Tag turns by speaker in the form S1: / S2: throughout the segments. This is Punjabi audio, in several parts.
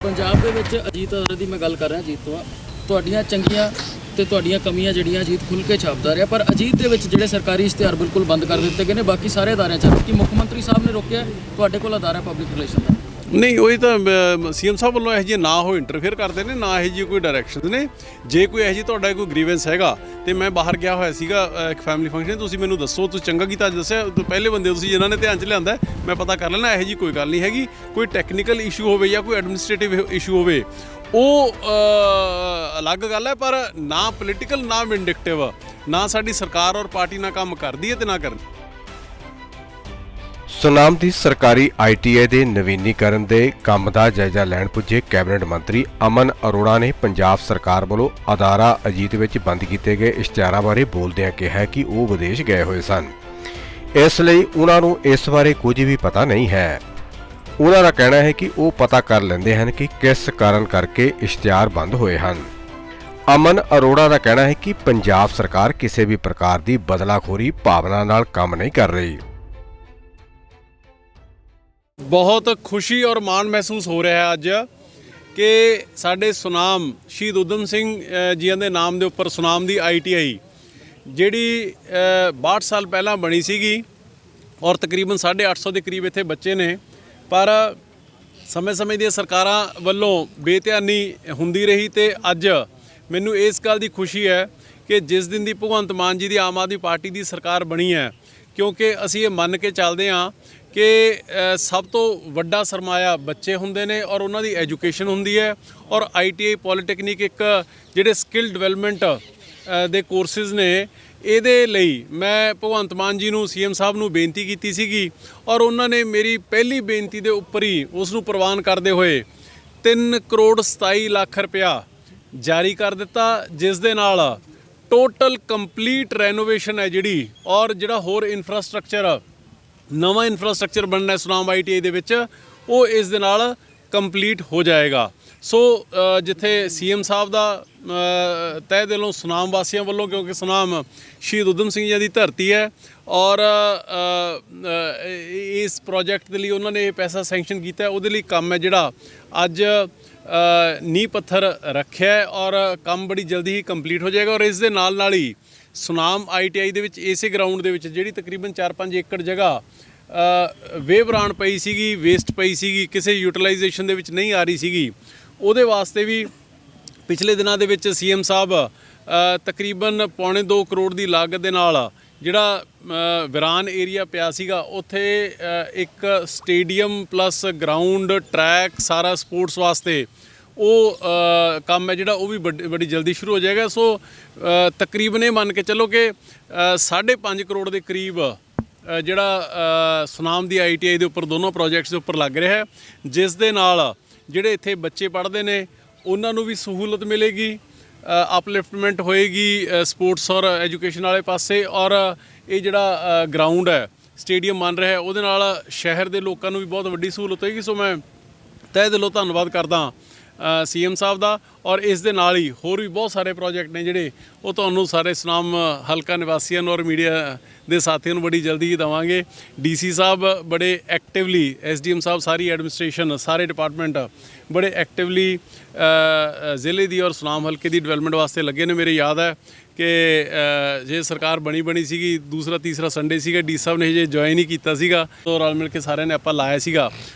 S1: ਪੰਜਾਬ ਦੇ ਵਿੱਚ ਅਜੀਤ ਅਰੋੜਾ ਦੀ ਮੈਂ ਗੱਲ ਕਰ ਰਿਹਾ। ਅਜੀਤ ਤੋਂ ਤੁਹਾਡੀਆਂ ਚੰਗੀਆਂ ਤੇ ਤੁਹਾਡੀਆਂ ਕਮੀਆਂ ਜਿਹੜੀਆਂ ਅਜੀਤ ਖੁੱਲ੍ਹ ਕੇ ਛਾਪਦਾ ਰਿਹਾ, ਪਰ ਅਜੀਤ ਦੇ ਵਿੱਚ ਜਿਹੜੇ ਸਰਕਾਰੀ ਇਸ਼ਤਿਹਾਰ ਬਿਲਕੁਲ ਬੰਦ ਕਰ ਦਿੱਤੇ ਗਏ ਨੇ, ਬਾਕੀ ਸਾਰੇ ਅਦਾਰਿਆਂ 'ਚ ਕਿ ਮੁੱਖ ਮੰਤਰੀ ਸਾਹਿਬ ਨੇ ਰੋਕਿਆ, ਤੁਹਾਡੇ ਕੋਲ ਅਦਾਰਾ ਪਬਲਿਕ ਰਿਲੇਸ਼ਨ ਦਾ
S2: ਨਹੀਂ। ਉਹੀ ਤਾਂ ਸੀਐਮ ਸਾਹਿਬ ਵੱਲੋਂ ਇਹੋ ਜਿਹੇ ਨਾ ਹੋ ਇੰਟਰਫੇਅਰ ਕਰਦੇ ਨੇ, ਨਾ ਇਹੋ ਜਿਹੀ ਕੋਈ ਡਾਇਰੈਕਸ਼ਨਸ ਨੇ। ਜੇ ਕੋਈ ਇਹੋ ਜਿਹੀ ਤੁਹਾਡਾ ਕੋਈ ਗ੍ਰੀਵੈਂਸ ਹੈਗਾ ਤੇ ਮੈਂ ਬਾਹਰ ਗਿਆ ਹੋਇਆ ਸੀਗਾ ਇੱਕ ਫੈਮਿਲੀ ਫੰਕਸ਼ਨ, ਤੁਸੀਂ ਮੈਨੂੰ ਦੱਸੋ। ਤੁਸੀਂ ਚੰਗਾ ਕੀਤਾ ਅੱਜ ਦੱਸਿਆ, ਪਹਿਲੇ ਬੰਦੇ ਤੁਸੀਂ ਜਿਨ੍ਹਾਂ ਨੇ ਧਿਆਨ 'ਚ ਲਿਆਂਦਾ। ਮੈਂ ਪਤਾ ਕਰ ਲੈਣਾ, ਇਹੋ ਜਿਹੀ ਕੋਈ ਗੱਲ ਨਹੀਂ ਹੈਗੀ। ਕੋਈ ਟੈਕਨੀਕਲ ਇਸ਼ੂ ਹੋਵੇ ਜਾਂ ਕੋਈ ਐਡਮਿਨਿਸਟ੍ਰੇਟਿਵ ਇਸ਼ੂ ਹੋਵੇ ਉਹ ਅਲੱਗ ਗੱਲ ਹੈ, ਪਰ ਨਾ ਪੋਲੀਟੀਕਲ ਨਾ ਵਿੰਡਿਕਟਿਵ, ਨਾ ਸਾਡੀ ਸਰਕਾਰ ਔਰ ਪਾਰਟੀ ਨਾਲ ਕੰਮ ਕਰਦੀ ਹੈ ਤੇ ਨਾ ਕਰਦੀ।
S3: ਸੁਨਾਮ ਦੀ ਸਰਕਾਰੀ ITI ਦੇ ਨਵੀਨੀਕਰਨ ਦੇ ਕੰਮ ਦਾ ਜਾਇਜ਼ਾ ਲੈਣ ਪੁੱਜੇ ਕੈਬਨਿਟ ਮੰਤਰੀ ਅਮਨ ਅਰੋੜਾ ਨੇ ਪੰਜਾਬ ਸਰਕਾਰ ਵੱਲੋਂ ਅਦਾਰਾ ਅਜੀਤ ਵਿੱਚ ਬੰਦ ਕੀਤੇ ਗਏ ਇਸ਼ਤਿਹਾਰਾਂ ਬਾਰੇ ਬੋਲਦਿਆਂ ਕਿਹਾ ਕਿ ਉਹ ਵਿਦੇਸ਼ ਗਏ ਹੋਏ ਸਨ, ਇਸ ਲਈ ਉਹਨਾਂ ਨੂੰ ਇਸ ਬਾਰੇ ਕੁਝ ਵੀ ਪਤਾ ਨਹੀਂ ਹੈ। ਉਹਨਾਂ ਦਾ ਕਹਿਣਾ ਹੈ ਕਿ ਉਹ ਪਤਾ ਕਰ ਲੈਂਦੇ ਹਨ ਕਿ ਕਿਸ ਕਾਰਨ ਕਰਕੇ ਇਸ਼ਤਿਹਾਰ ਬੰਦ ਹੋਏ ਹਨ। ਅਮਨ ਅਰੋੜਾ ਦਾ ਕਹਿਣਾ ਹੈ ਕਿ ਪੰਜਾਬ ਸਰਕਾਰ ਕਿਸੇ ਵੀ ਪ੍ਰਕਾਰ ਦੀ ਬਦਲਾਖੋਰੀ ਭਾਵਨਾ ਨਾਲ ਕੰਮ ਨਹੀਂ ਕਰ ਰਹੀ।
S2: ਬਹੁਤ ਖੁਸ਼ੀ ਔਰ ਮਾਣ ਮਹਿਸੂਸ ਹੋ ਰਿਹਾ ਹੈ ਅੱਜ ਕਿ ਸਾਡੇ ਸੁਨਾਮ ਸ਼ਹੀਦ ਊਧਮ ਸਿੰਘ ਜੀਆਂ ਦੇ ਨਾਮ ਦੇ ਉੱਪਰ ਸੁਨਾਮ ਦੀ ITI ਜਿਹੜੀ 62 ਸਾਲ ਪਹਿਲਾਂ ਬਣੀ ਸੀਗੀ ਔਰ ਤਕਰੀਬਨ 850 ਦੇ ਕਰੀਬ ਇੱਥੇ ਬੱਚੇ ਨੇ, ਪਰ ਸਮੇਂ-ਸਮੇਂ ਦੀਆਂ ਸਰਕਾਰਾਂ ਵੱਲੋਂ ਬੇਧਿਆਨੀ ਹੁੰਦੀ ਰਹੀ। ਤੇ ਅੱਜ ਮੈਨੂੰ ਇਸ ਗੱਲ ਦੀ ਖੁਸ਼ੀ ਹੈ ਕਿ ਜਿਸ ਦਿਨ ਦੀ ਭਗਵੰਤ ਮਾਨ ਜੀ ਦੀ ਆਮ ਆਦਮੀ ਪਾਰਟੀ ਦੀ ਸਰਕਾਰ ਬਣੀ ਹੈ, ਕਿਉਂਕਿ ਅਸੀਂ ਇਹ ਮੰਨ ਕੇ ਚੱਲਦੇ ਹਾਂ ਕਿ ਸਭ ਤੋਂ ਵੱਡਾ ਸਰਮਾਇਆ ਬੱਚੇ ਹੁੰਦੇ ਨੇ ਔਰ ਉਹਨਾਂ ਦੀ ਐਜੂਕੇਸ਼ਨ ਹੁੰਦੀ ਹੈ। ਔਰ ITI ਪੋਲੀਟੈਕਨਿਕ ਇੱਕ ਜਿਹੜੇ ਸਕਿੱਲ ਡਿਵੈਲਪਮੈਂਟ ਦੇ ਕੋਰਸਿਸ ਨੇ, ਇਹਦੇ ਲਈ ਮੈਂ ਭਗਵੰਤ ਮਾਨ ਜੀ ਨੂੰ CM ਸਾਹਿਬ ਨੂੰ ਬੇਨਤੀ ਕੀਤੀ ਸੀਗੀ ਔਰ ਉਹਨਾਂ ਨੇ ਮੇਰੀ ਪਹਿਲੀ ਬੇਨਤੀ ਦੇ ਉੱਪਰ ਹੀ ਉਸ ਨੂੰ ਪ੍ਰਵਾਨ ਕਰਦੇ ਹੋਏ 3 ਕਰੋੜ 27 ਲੱਖ ਰੁਪਇਆ ਜਾਰੀ ਕਰ ਦਿੱਤਾ, ਜਿਸ ਦੇ ਨਾਲ ਟੋਟਲ ਕੰਪਲੀਟ ਰੈਨੋਵੇਸ਼ਨ ਹੈ ਜਿਹੜੀ, ਔਰ ਜਿਹੜਾ ਹੋਰ ਇਨਫਰਾਸਟ੍ਰਕਚਰ ਨਵਾਂ ਇਨਫਰਾਸਟ੍ਰਕਚਰ ਬਣਨਾ ਸੁਨਾਮ ITI ਦੇ ਵਿੱਚ, ਉਹ ਇਸ ਦੇ ਨਾਲ ਕੰਪਲੀਟ ਹੋ ਜਾਏਗਾ। ਸੋ ਜਿੱਥੇ CM ਸਾਹਿਬ ਦਾ ਤਹਿ ਦਿਲੋਂ ਸੁਨਾਮ ਵਾਸੀਆਂ ਵੱਲੋਂ, ਕਿਉਂਕਿ ਸੁਨਾਮ ਸ਼ਹੀਦ ਊਧਮ ਸਿੰਘ ਜੀ ਦੀ ਧਰਤੀ ਹੈ ਔਰ ਇਸ ਪ੍ਰੋਜੈਕਟ ਦੇ ਲਈ ਉਹਨਾਂ ਨੇ ਇਹ ਪੈਸਾ ਸੈਂਕਸ਼ਨ ਕੀਤਾ, ਉਹਦੇ ਲਈ ਕੰਮ ਹੈ ਜਿਹੜਾ ਅੱਜ ਨੀਂਹ ਪੱਥਰ ਰੱਖਿਆ ਔਰ ਕੰਮ ਬੜੀ ਜਲਦੀ ਹੀ ਕੰਪਲੀਟ ਹੋ ਜਾਏਗਾ। ਔਰ ਇਸ ਦੇ ਨਾਲ ਹੀ ਸੁਨਾਮ ITI ਦੇ ਵਿੱਚ ਇਸੇ ਗਰਾਊਂਡ ਦੇ ਵਿੱਚ ਜਿਹੜੀ ਤਕਰੀਬਨ 4-5 ਏਕੜ ਜਗ੍ਹਾ ਵੇਵਰਾਨ ਪਈ ਸੀਗੀ, ਵੇਸਟ ਪਈ ਸੀਗੀ, ਕਿਸੇ ਯੂਟਿਲਾਈਜੇਸ਼ਨ ਦੇ ਵਿੱਚ ਨਹੀਂ ਆ ਰਹੀ ਸੀਗੀ, ਉਹਦੇ ਵਾਸਤੇ ਵੀ ਪਿਛਲੇ ਦਿਨਾਂ ਦੇ ਵਿੱਚ CM ਸਾਹਿਬ ਤਕਰੀਬਨ 2.25 ਕਰੋੜ ਦੀ ਲਾਗਤ ਦੇ ਨਾਲ ਜਿਹੜਾ ਵਿਰਾਨ ਏਰੀਆ ਪਿਆ ਸੀਗਾ, ਉੱਥੇ ਇੱਕ ਸਟੇਡੀਅਮ ਪਲੱਸ ਗਰਾਊਂਡ ਟਰੈਕ ਸਾਰਾ ਸਪੋਰਟਸ ਵਾਸਤੇ ਉਹ ਕੰਮ ਹੈ ਜਿਹੜਾ ਉਹ ਵੀ ਬੜੀ ਜਲਦੀ ਸ਼ੁਰੂ ਹੋ ਜਾਏਗਾ। ਸੋ ਤਕਰੀਬਨ ਇਹ ਮੰਨ ਕੇ ਚੱਲੋ ਕਿ 5.5 ਕਰੋੜ ਦੇ ਕਰੀਬ ਜਿਹੜਾ ਸੁਨਾਮ ਦੀ ITI ਦੇ ਉੱਪਰ ਦੋਨੋਂ ਪ੍ਰੋਜੈਕਟਸ ਦੇ ਉੱਪਰ ਲੱਗ ਰਿਹਾ ਹੈ, ਜਿਸ ਦੇ ਨਾਲ ਜਿਹੜੇ ਇੱਥੇ ਬੱਚੇ ਪੜ੍ਹਦੇ ਨੇ ਉਹਨਾਂ ਨੂੰ ਵੀ ਸਹੂਲਤ ਮਿਲੇਗੀ, ਅਪਲਿਫਟਮੈਂਟ ਹੋਏਗੀ ਸਪੋਰਟਸ ਔਰ ਐਜੂਕੇਸ਼ਨ ਵਾਲੇ ਪਾਸੇ। ਔਰ ਇਹ ਜਿਹੜਾ ਗਰਾਊਂਡ ਹੈ, ਸਟੇਡੀਅਮ ਬਣ ਰਿਹਾ, ਉਹਦੇ ਨਾਲ ਸ਼ਹਿਰ ਦੇ ਲੋਕਾਂ ਨੂੰ ਵੀ ਬਹੁਤ ਵੱਡੀ ਸਹੂਲਤ ਹੋਏਗੀ। ਸੋ ਮੈਂ ਤਹਿ ਦਿਲੋਂ ਧੰਨਵਾਦ ਕਰਦਾ CM ਸਾਹਿਬ ਦਾ। ਔਰ ਇਸ ਦੇ ਨਾਲ ਹੀ ਹੋਰ ਵੀ ਬਹੁਤ ਸਾਰੇ ਪ੍ਰੋਜੈਕਟ ਨੇ ਜਿਹੜੇ ਉਹ ਤੁਹਾਨੂੰ ਸਾਰੇ ਸੁਨਾਮ ਹਲਕਾ ਨਿਵਾਸੀਆਂ ਨੂੰ ਔਰ ਮੀਡੀਆ ਦੇ ਸਾਥੀਆਂ ਨੂੰ ਬੜੀ ਜਲਦੀ ਹੀ ਦੇਵਾਂਗੇ। DC ਸਾਹਿਬ ਬੜੇ ਐਕਟਿਵਲੀ, SDM ਸਾਹਿਬ, ਸਾਰੀ ਐਡਮਿਨਿਸਟ੍ਰੇਸ਼ਨ, ਸਾਰੇ ਡਿਪਾਰਟਮੈਂਟ ਬੜੇ ਐਕਟਿਵਲੀ ਜ਼ਿਲ੍ਹੇ ਦੀ ਔਰ ਸੁਨਾਮ ਹਲਕੇ ਦੀ ਡਿਵੈਲਪਮੈਂਟ ਵਾਸਤੇ ਲੱਗੇ ਨੇ। ਮੇਰੇ ਯਾਦ ਹੈ ਕਿ ਜੇ ਸਰਕਾਰ ਬਣੀ ਸੀਗੀ, ਦੂਸਰਾ ਤੀਸਰਾ ਸੰਡੇ ਸੀਗਾ, DC ਸਾਹਿਬ ਨੇ ਹਜੇ ਜੁਆਇਨ ਹੀ ਕੀਤਾ ਸੀਗਾ, ਤੋਂ ਰਲ ਮਿਲ ਕੇ ਸਾਰਿਆਂ ਨੇ ਆਪਾਂ ਲਾਇਆ ਸੀਗਾ।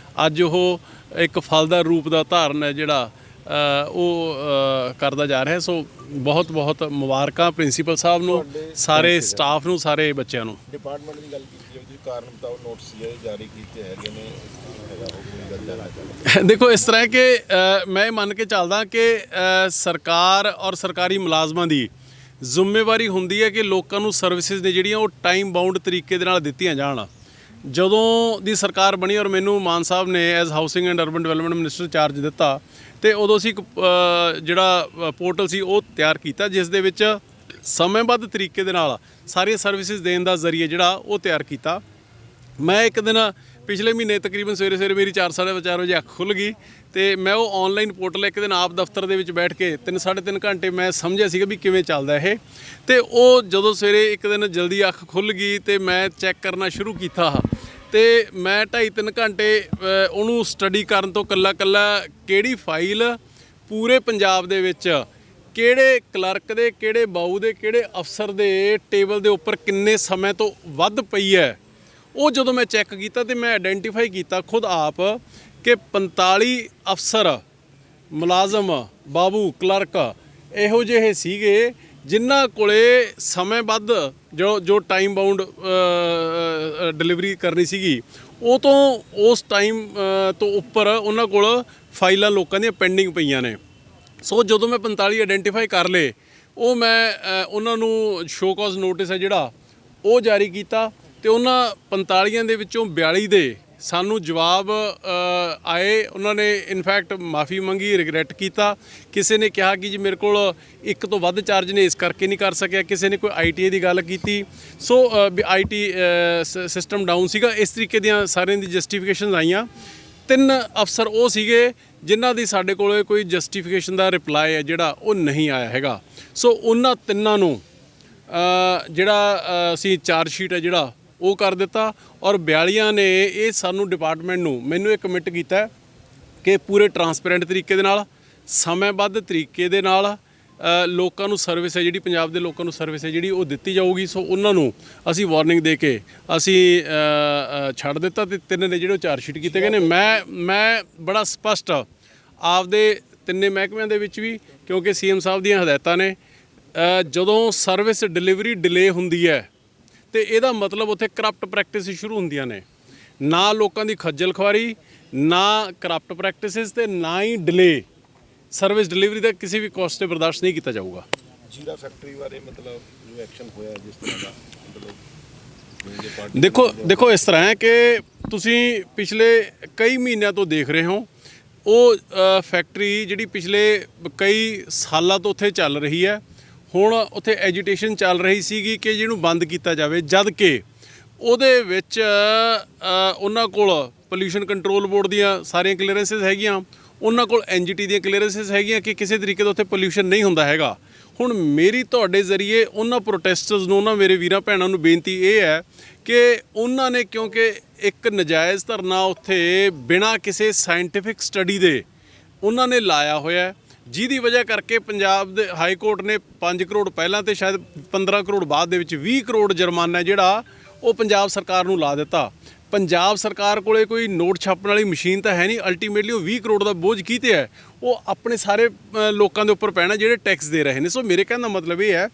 S2: ਅੱਜ ਉਹ ਇੱਕ ਫਲਦਾਰ ਰੂਪ ਦਾ ਧਾਰਨ ਹੈ ਜਿਹੜਾ ਉਹ ਕਰਦਾ ਜਾ ਰਿਹਾ। ਸੋ ਬਹੁਤ ਬਹੁਤ ਮੁਬਾਰਕਾਂ ਪ੍ਰਿੰਸੀਪਲ ਸਾਹਿਬ ਨੂੰ, ਸਾਰੇ ਸਟਾਫ ਨੂੰ, ਸਾਰੇ ਬੱਚਿਆਂ ਨੂੰ।
S4: ਡਿਪਾਰਟਮੈਂਟ ਦੀ ਗੱਲ ਕੀਤੀ ਜਾਵੇ, ਕਾਰਨ ਬਤਾਓ, ਨੋਟਿਸ ਜਾਰੀ ਕੀਤੇ ਹੈਗੇ ਨੇ,
S2: ਦੇਖੋ ਇਸ ਤਰ੍ਹਾਂ ਕਿ ਮੈਂ ਮੰਨ ਕੇ ਚੱਲਦਾ ਕਿ ਸਰਕਾਰ ਔਰ ਸਰਕਾਰੀ ਮੁਲਾਜ਼ਮਾਂ ਦੀ ਜ਼ਿੰਮੇਵਾਰੀ ਹੁੰਦੀ ਹੈ ਕਿ ਲੋਕਾਂ ਨੂੰ ਸਰਵਿਸਿਜ਼ ਨੇ ਜਿਹੜੀਆਂ ਉਹ ਟਾਈਮ ਬਾਉਂਡ ਤਰੀਕੇ ਦੇ ਨਾਲ ਦਿੱਤੀਆਂ ਜਾਣ। ਜਦੋਂ ਦੀ ਸਰਕਾਰ ਬਣੀ ਔਰ ਮੈਨੂੰ ਮਾਨ ਸਾਹਿਬ ਨੇ as housing and urban development minister charge ਦਿੱਤਾ, ਤੇ ਉਦੋਂ ਅਸੀਂ ਇੱਕ ਜਿਹੜਾ ਪੋਰਟਲ ਸੀ ਉਹ ਤਿਆਰ ਕੀਤਾ, ਜਿਸ ਦੇ ਵਿੱਚ ਸਮੇਂਬੱਧ ਤਰੀਕੇ ਦੇ ਨਾਲ ਸਾਰੀਆਂ ਸਰਵਿਸਿਜ਼ ਦੇਣ ਦਾ ਜ਼ਰੀਆ ਜਿਹੜਾ ਉਹ ਤਿਆਰ ਕੀਤਾ। ਮੈਂ ਇੱਕ ਦਿਨ ਪਿਛਲੇ ਮਹੀਨੇ ਤਕਰੀਬਨ ਸਵੇਰੇ ਮੇਰੀ 4-4:30 ਵਜੇ ਅੱਖ ਖੁੱਲ੍ਹ ਗਈ ਤੇ ਮੈਂ ਉਹ ਔਨਲਾਈਨ ਪੋਰਟਲ ਇੱਕ ਦਿਨ ਆਪ ਦਫ਼ਤਰ ਦੇ ਵਿੱਚ ਬੈਠ ਕੇ 3-3.5 ਘੰਟੇ ਮੈਂ ਸਮਝਿਆ ਸੀਗਾ ਵੀ ਕਿਵੇਂ ਚੱਲਦਾ ਇਹ। ਤੇ ਉਹ ਜਦੋਂ ਸਵੇਰੇ ਇੱਕ ਦਿਨ ਜਲਦੀ ਅੱਖ ਖੁੱਲ੍ਹ ਗਈ ਤੇ ਮੈਂ ਚੈੱਕ ਕਰਨਾ ਸ਼ੁਰੂ ਕੀਤਾ ਤੇ ਮੈਂ 2.5-3 ਘੰਟੇ ਉਹਨੂੰ ਸਟੱਡੀ ਕਰਨ ਤੋਂ ਕੱਲਾ ਕਿਹੜੀ ਫਾਈਲ ਪੂਰੇ ਪੰਜਾਬ ਦੇ ਵਿੱਚ ਕਿਹੜੇ ਕਲਰਕ ਦੇ, ਕਿਹੜੇ ਬਾਊ ਦੇ, ਕਿਹੜੇ ਅਫਸਰ ਦੇ ਟੇਬਲ ਦੇ ਉੱਪਰ ਕਿੰਨੇ ਸਮੇਂ ਤੋਂ ਵੱਧ ਪਈ ਹੈ, ਉਹ ਜਦੋਂ ਮੈਂ ਚੈੱਕ ਕੀਤਾ ਤੇ ਮੈਂ ਆਇਡੈਂਟੀਫਾਈ ਕੀਤਾ ਖੁਦ ਆਪ ਕਿ 45 ਅਫਸਰ, ਮੁਲਾਜ਼ਮ, ਬਾਬੂ, ਕਲਰਕ ਇਹੋ ਜਿਹੇ ਸੀਗੇ ਜਿਨ੍ਹਾਂ ਕੋਲੇ ਸਮੇਂ ਵੱਧ ਜੋ ਟਾਈਮ ਬਾਉਂਡ ਡਿਲੀਵਰੀ ਕਰਨੀ ਸੀਗੀ ਉਹ ਤੋਂ ਉਸ ਟਾਈਮ ਤੋਂ ਉੱਪਰ ਉਹਨਾਂ ਕੋਲ ਫਾਈਲਾਂ ਲੋਕਾਂ ਦੀਆਂ ਪੈਂਡਿੰਗ ਪਈਆਂ ਨੇ। ਸੋ ਜਦੋਂ ਮੈਂ 45 ਆਇਡੈਂਟੀਫਾਈ ਕਰ ਲਏ ਉਹ ਮੈਂ ਉਹਨਾਂ ਨੂੰ ਸ਼ੋ ਕਾਜ਼ ਨੋਟਿਸ ਹੈ ਜਿਹੜਾ ਉਹ ਜਾਰੀ ਕੀਤਾ ਤੇ ਉਹਨਾਂ 45 ਦੇ ਵਿੱਚੋਂ 42 ਦੇ ਸਾਨੂੰ ਜਵਾਬ ਆਏ। ਉਹਨਾਂ ਨੇ ਇਨਫੈਕਟ ਮਾਫੀ ਮੰਗੀ, ਰਿਗਰੈਟ ਕੀਤਾ। ਕਿਸੇ ਨੇ ਕਿਹਾ ਕਿ ਜੀ ਮੇਰੇ ਕੋਲ ਇੱਕ ਤੋਂ ਵੱਧ ਚਾਰਜ ਨੇ ਇਸ ਕਰਕੇ ਨਹੀਂ ਕਰ ਸਕਿਆ, ਕਿਸੇ ਨੇ ਕੋਈ ITA ਦੀ ਗੱਲ ਕੀਤੀ। ਸੋ IT ਸਿਸਟਮ ਡਾਊਨ ਸੀਗਾ, ਇਸ ਤਰੀਕੇ ਦੀਆਂ ਸਾਰਿਆਂ ਦੀ ਜਸਟੀਫਿਕੇਸ਼ਨਸ ਆਈਆਂ। 3 ਅਫਸਰ ਉਹ ਸੀਗੇ ਜਿਨ੍ਹਾਂ ਦੀ ਸਾਡੇ ਕੋਲ ਕੋਈ ਜਸਟੀਫਿਕੇਸ਼ਨ ਦਾ ਰਿਪਲਾਈ ਹੈ ਜਿਹੜਾ ਉਹ ਨਹੀਂ ਆਇਆ ਹੈਗਾ। ਸੋ ਉਹਨਾਂ ਤਿੰਨਾਂ ਨੂੰ ਜਿਹੜਾ ਅਸੀਂ ਚਾਰਜ ਸ਼ੀਟ ਹੈ ਜਿਹੜਾ ਉਹ ਕਰ ਦਿੱਤਾ ਔਰ 42 ਨੇ ਇਹ ਸਾਨੂੰ ਡਿਪਾਰਟਮੈਂਟ ਨੂੰ ਮੈਨੂੰ ਇਹ ਕਮਿਟ ਕੀਤਾ ਕਿ ਪੂਰੇ ਟਰਾਂਸਪੇਰੈਂਟ ਤਰੀਕੇ ਦੇ ਨਾਲ, ਸਮੇਂਬੱਧ ਤਰੀਕੇ ਦੇ ਨਾਲ ਲੋਕਾਂ ਨੂੰ ਸਰਵਿਸ ਹੈ ਜਿਹੜੀ, ਪੰਜਾਬ ਦੇ ਲੋਕਾਂ ਨੂੰ ਸਰਵਿਸ ਹੈ ਜਿਹੜੀ ਉਹ ਦਿੱਤੀ ਜਾਊਗੀ। ਸੋ ਉਹਨਾਂ ਨੂੰ ਅਸੀਂ ਵਾਰਨਿੰਗ ਦੇ ਕੇ ਅਸੀਂ ਛੱਡ ਦਿੱਤਾ ਤੇ 3 ਨੇ ਜਿਹੜੇ ਉਹ ਚਾਰਜ ਸ਼ੀਟ ਕੀਤੇ ਗਏ ਨੇ। ਮੈਂ ਬੜਾ ਸਪਸ਼ਟ ਆਪਦੇ 3 ਮਹਿਕਮਿਆਂ ਦੇ ਵਿੱਚ ਵੀ, ਕਿਉਂਕਿ CM ਸਾਹਿਬ ਦੀਆਂ ਹਦਾਇਤਾਂ ਨੇ ਜਦੋਂ ਸਰਵਿਸ ਡਿਲੀਵਰੀ ਡਿਲੇ ਹੁੰਦੀ ਹੈ ਤੇ ਇਹਦਾ ਮਤਲਬ ਉੱਥੇ ਕਰਪਟ ਪ੍ਰੈਕਟਿਸ ਸ਼ੁਰੂ ਹੁੰਦੀਆਂ ਨੇ। ਨਾ ਲੋਕਾਂ ਦੀ ਖੱਜਲ ਖੁਆਰੀ, ਨਾ ਕਰਪਟ ਪ੍ਰੈਕਟਿਸਿਸ ਤੇ ਨਾ ਹੀ ਡਿਲੇ ਸਰਵਿਸ ਡਿਲੀਵਰੀ ਦਾ ਕਿਸੇ ਵੀ ਕੋਸਟ ਤੇ ਬਰਦਾਸ਼ਤ ਨਹੀਂ ਕੀਤਾ ਜਾਊਗਾ।
S4: ਜੀਰਾ ਫੈਕਟਰੀ ਬਾਰੇ ਮਤਲਬ ਜੋ ਐਕਸ਼ਨ ਹੋਇਆ ਜਿਸ ਤਰ੍ਹਾਂ ਦਾ
S2: ਦੇਖੋ ਇਸ ਤਰ੍ਹਾਂ ਹੈ ਕਿ ਤੁਸੀਂ ਪਿਛਲੇ ਕਈ ਮਹੀਨਿਆਂ ਤੋਂ ਦੇਖ ਰਹੇ ਹੋ ਉਹ ਫੈਕਟਰੀ ਜਿਹੜੀ ਪਿਛਲੇ ਕਈ ਸਾਲਾਂ ਤੋਂ ਉੱਥੇ ਚੱਲ ਰਹੀ ਹੈ। ਹੁਣ ਉੱਥੇ ਐਜੀਟੇਸ਼ਨ ਚੱਲ ਰਹੀ ਸੀਗੀ ਕਿ ਜਿਹਨੂੰ ਬੰਦ ਕੀਤਾ ਜਾਵੇ, ਜਦ ਕਿ ਉਹਦੇ ਵਿੱਚ ਉਹਨਾਂ ਕੋਲ ਪੋਲਿਊਸ਼ਨ ਕੰਟਰੋਲ ਬੋਰਡ ਦੀਆਂ ਸਾਰੀਆਂ ਕਲੀਅਰੈਂਸਿਸ ਹੈਗੀਆਂ, ਉਹਨਾਂ ਕੋਲ NGT ਦੀਆਂ ਕਲੀਅਰੈਂਸਿਸ ਹੈਗੀਆਂ ਕਿ ਕਿਸੇ ਤਰੀਕੇ ਦਾ ਉੱਥੇ ਪੋਲਿਊਸ਼ਨ ਨਹੀਂ ਹੁੰਦਾ ਹੈਗਾ। ਹੁਣ ਮੇਰੀ ਤੁਹਾਡੇ ਜ਼ਰੀਏ ਉਹਨਾਂ ਪ੍ਰੋਟੈਸਟਰਸ ਨੂੰ, ਉਹਨਾਂ ਮੇਰੇ ਵੀਰਾਂ ਭੈਣਾਂ ਨੂੰ ਬੇਨਤੀ ਇਹ ਹੈ ਕਿ ਉਹਨਾਂ ਨੇ ਕਿਉਂਕਿ ਇੱਕ ਨਜਾਇਜ਼ ਧਰਨਾ ਉੱਥੇ ਬਿਨਾਂ ਕਿਸੇ ਸਾਇੰਟੀਫਿਕ ਸਟੱਡੀ ਦੇ ਉਹਨਾਂ ਨੇ ਲਾਇਆ ਹੋਇਆ, ਜਿਹਦੀ ਵਜ੍ਹਾ ਕਰਕੇ ਪੰਜਾਬ ਦੇ ਹਾਈ ਕੋਰਟ ਨੇ 5 ਕਰੋੜ ਪਹਿਲਾਂ ਤੇ ਸ਼ਾਇਦ 15 ਕਰੋੜ ਬਾਅਦ ਦੇ ਵਿੱਚ 20 ਕਰੋੜ ਜੁਰਮਾਨਾ ਜਿਹੜਾ ਉਹ ਪੰਜਾਬ ਸਰਕਾਰ ਨੂੰ ਲਾ ਦਿੱਤਾ। ਪੰਜਾਬ ਸਰਕਾਰ ਕੋਲੇ ਕੋਈ ਨੋਟ ਛਾਪਣ ਵਾਲੀ ਮਸ਼ੀਨ ਤਾਂ ਹੈ ਨਹੀਂ, ਅਲਟੀਮੇਟਲੀ ਉਹ 20 ਕਰੋੜ ਦਾ ਬੋਝ ਕੀਤੇ ਹੈ ਉਹ ਆਪਣੇ ਸਾਰੇ ਲੋਕਾਂ ਦੇ ਉੱਪਰ ਪੈਣਾ ਜਿਹੜੇ ਟੈਕਸ ਦੇ ਰਹੇ ਨੇ। ਸੋ ਮੇਰੇ ਕਹਿਣ ਦਾ ਮਤਲਬ ਇਹ ਹੈ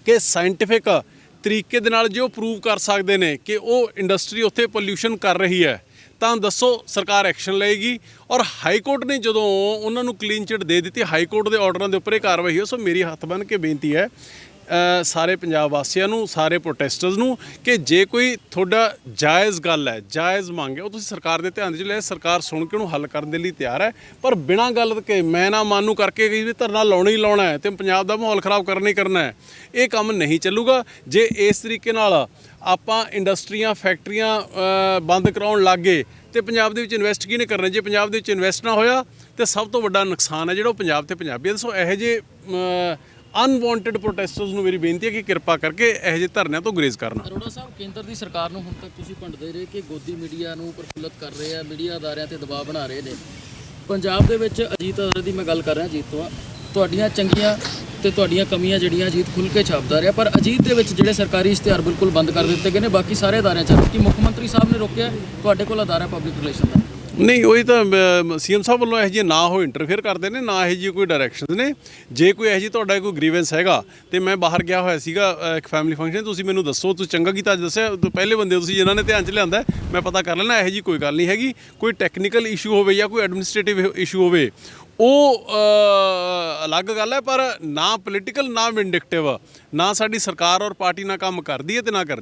S2: ਕਿ ਸਾਇੰਟੀਫਿਕ ਤਰੀਕੇ ਦੇ ਨਾਲ ਜੇ ਉਹ ਪ੍ਰੂਵ ਕਰ ਸਕਦੇ ਨੇ ਕਿ ਉਹ ਇੰਡਸਟਰੀ ਉੱਥੇ ਪੋਲਿਊਸ਼ਨ ਕਰ ਰਹੀ ਹੈ ਤਾਂ ਦੱਸੋ, ਸਰਕਾਰ ਐਕਸ਼ਨ ਲਏਗੀ। ਔਰ ਹਾਈ ਕੋਰਟ ਨੇ ਜਦੋਂ ਉਹਨਾਂ ਨੂੰ ਕਲੀਨ ਚਿਟ ਦੇ ਦਿੱਤੀ, ਹਾਈ ਕੋਰਟ ਦੇ ਆਰਡਰਾਂ ਦੇ ਉੱਪਰ ਇਹ ਕਾਰਵਾਈ ਹੋ। ਸੋ ਮੇਰੀ ਹੱਥ ਬੰਨ੍ਹ ਕੇ ਬੇਨਤੀ ਹੈ ਸਾਰੇ ਪੰਜਾਬ ਵਾਸੀਆਂ ਨੂੰ, ਸਾਰੇ ਪ੍ਰੋਟੈਸਟਰਸ ਨੂੰ ਕਿ ਜੇ ਕੋਈ ਤੁਹਾਡਾ ਜਾਇਜ਼ ਗੱਲ ਹੈ, ਜਾਇਜ਼ ਮੰਗ ਹੈ, ਉਹ ਤੁਸੀਂ ਸਰਕਾਰ ਦੇ ਧਿਆਨ 'ਚ ਲੈ, ਸਰਕਾਰ ਸੁਣ ਕੇ ਉਹਨੂੰ ਹੱਲ ਕਰਨ ਦੇ ਲਈ ਤਿਆਰ ਹੈ। ਪਰ ਬਿਨਾਂ ਗੱਲ ਕਿ ਮੈਂ ਨਾ ਮਾਨੂੰ ਕਰਕੇ ਗਈ ਵੀ ਧਰਨਾ ਲਾਉਣਾ ਹੀ ਲਾਉਣਾ ਹੈ ਤੇ ਪੰਜਾਬ ਦਾ ਮਾਹੌਲ ਖਰਾਬ ਕਰਨਾ ਹੀ ਕਰਨਾ ਹੈ, ਇਹ ਕੰਮ ਨਹੀਂ ਚੱਲੂਗਾ। ਜੇ ਇਸ ਤਰੀਕੇ ਨਾਲ ਆਪਾਂ ਇੰਡਸਟਰੀਆਂ, ਫੈਕਟਰੀਆਂ ਬੰਦ ਕਰਾਉਣ ਲੱਗ ਗਏ ਤੇ ਪੰਜਾਬ ਦੇ ਵਿੱਚ ਇਨਵੈਸਟ ਕਿਹਨੇ ਕਰਨਾ? ਜੇ ਪੰਜਾਬ ਦੇ ਵਿੱਚ ਇਨਵੈਸਟ ਨਾ ਹੋਇਆ ਤੇ ਸਭ ਤੋਂ ਵੱਡਾ ਨੁਕਸਾਨ ਹੈ ਜਿਹੜਾ ਉਹ ਪੰਜਾਬ ਤੇ ਪੰਜਾਬੀਆਂ ਦਾ। ਸੋ ਇਹੋ ਜਿਹੇ ਅਨਵਾਂਟਡ ਪ੍ਰੋਟੈਸਟਰਸ ਨੂੰ ਮੇਰੀ ਬੇਨਤੀ ਹੈ ਕਿ ਕਿਰਪਾ ਕਰਕੇ ਇਹੋ ਜਿਹੇ ਧਰਨਿਆਂ ਤੋਂ ਗੁਰੇਜ਼ ਕਰਨਾ।
S1: ਅਰੋੜਾ ਸਾਹਿਬ, ਕੇਂਦਰ ਦੀ ਸਰਕਾਰ ਨੂੰ ਹੁਣ ਤੱਕ ਤੁਸੀਂ ਭੰਡਦੇ ਰਹੇ ਕਿ ਗੋਦੀ ਮੀਡੀਆ ਨੂੰ ਪ੍ਰਫੁੱਲਤ ਕਰ ਰਹੇ ਆ, ਮੀਡੀਆ ਅਦਾਰਿਆਂ ਤੇ ਦਬਾਅ ਬਣਾ ਰਹੇ ਨੇ। ਪੰਜਾਬ ਦੇ ਵਿੱਚ ਅਜੀਤ ਅਦਾਰੇ ਦੀ ਮੈਂ ਗੱਲ ਕਰ ਰਿਹਾ ਅਜੀਤ ਤੋਂ, ਤੁਹਾਡੀਆਂ ਚੰਗੀਆਂ ਤੇ ਤੁਹਾਡੀਆਂ ਕਮੀਆਂ ਜਿਹੜੀਆਂ ਅਜੀਤ ਖੁੱਲ੍ਹ ਕੇ ਛਾਪਦਾ ਰਿਹਾ, ਪਰ ਅਜੀਤ ਦੇ ਵਿੱਚ ਜਿਹੜੇ ਸਰਕਾਰੀ ਇਸ਼ਤਿਹਾਰ ਬਿਲਕੁਲ ਬੰਦ ਕਰ ਦਿੱਤੇ ਗਏ ਨੇ, ਬਾਕੀ ਸਾਰੇ ਅਦਾਰਿਆਂ 'ਚ ਕਿ ਮੁੱਖ ਮੰਤਰੀ ਸਾਹਿਬ ਨੇ ਰੋਕਿਆ, ਤੁਹਾਡੇ ਕੋਲ ਅਦਾਰਾ ਪਬਲਿਕ ਰਿਲੇਸ਼ਨ ਦਾ
S2: ਨਹੀਂ, ਉਹੀ ਤਾਂ CM ਸਾਹਿਬ ਵੱਲੋਂ ਇਹੋ ਜਿਹੇ ਨਾ ਉਹ ਇੰਟਰਫੇਅਰ ਕਰਦੇ ਨੇ, ਨਾ ਇਹੋ ਜਿਹੀ ਕੋਈ ਡਾਇਰੈਕਸ਼ਨਸ ਨੇ। ਜੇ ਕੋਈ ਇਹੋ ਜਿਹੀ ਤੁਹਾਡਾ ਕੋਈ ਗ੍ਰੀਵੈਂਸ ਹੈਗਾ ਤੇ ਮੈਂ ਬਾਹਰ ਗਿਆ ਹੋਇਆ ਸੀਗਾ ਇੱਕ ਫੈਮਿਲੀ ਫੰਕਸ਼ਨ, ਤੁਸੀਂ ਮੈਨੂੰ ਦੱਸੋ, ਤੁਸੀਂ ਚੰਗਾ ਕੀਤਾ ਅੱਜ ਦੱਸਿਆ, ਪਹਿਲੇ ਬੰਦੇ ਤੁਸੀਂ ਜਿਨ੍ਹਾਂ ਨੇ ਧਿਆਨ 'ਚ ਲਿਆਂਦਾ, ਮੈਂ ਪਤਾ ਕਰ ਲੈਣਾ। ਇਹੋ ਜਿਹੀ ਕੋਈ ਗੱਲ ਨਹੀਂ ਹੈਗੀ। ਕੋਈ ਟੈਕਨੀਕਲ ਇਸ਼ੂ ਹੋਵੇ ਜਾਂ ਕੋਈ ਐਡਮਿਨਿਸਟ੍ਰੇਟਿਵ ਇਸ਼ੂ ਹੋਵੇ ਉਹ ਅਲੱਗ ਗੱਲ ਹੈ, ਪਰ ਨਾ ਪੋਲੀਟੀਕਲ, ਨਾ ਵਿੰਡਿਕਟਿਵ, ਨਾ ਸਾਡੀ ਸਰਕਾਰ ਔਰ ਪਾਰਟੀ ਨਾ ਕੰਮ ਕਰਦੀ ਹੈ ਤੇ ਨਾ ਕਰਦੀ।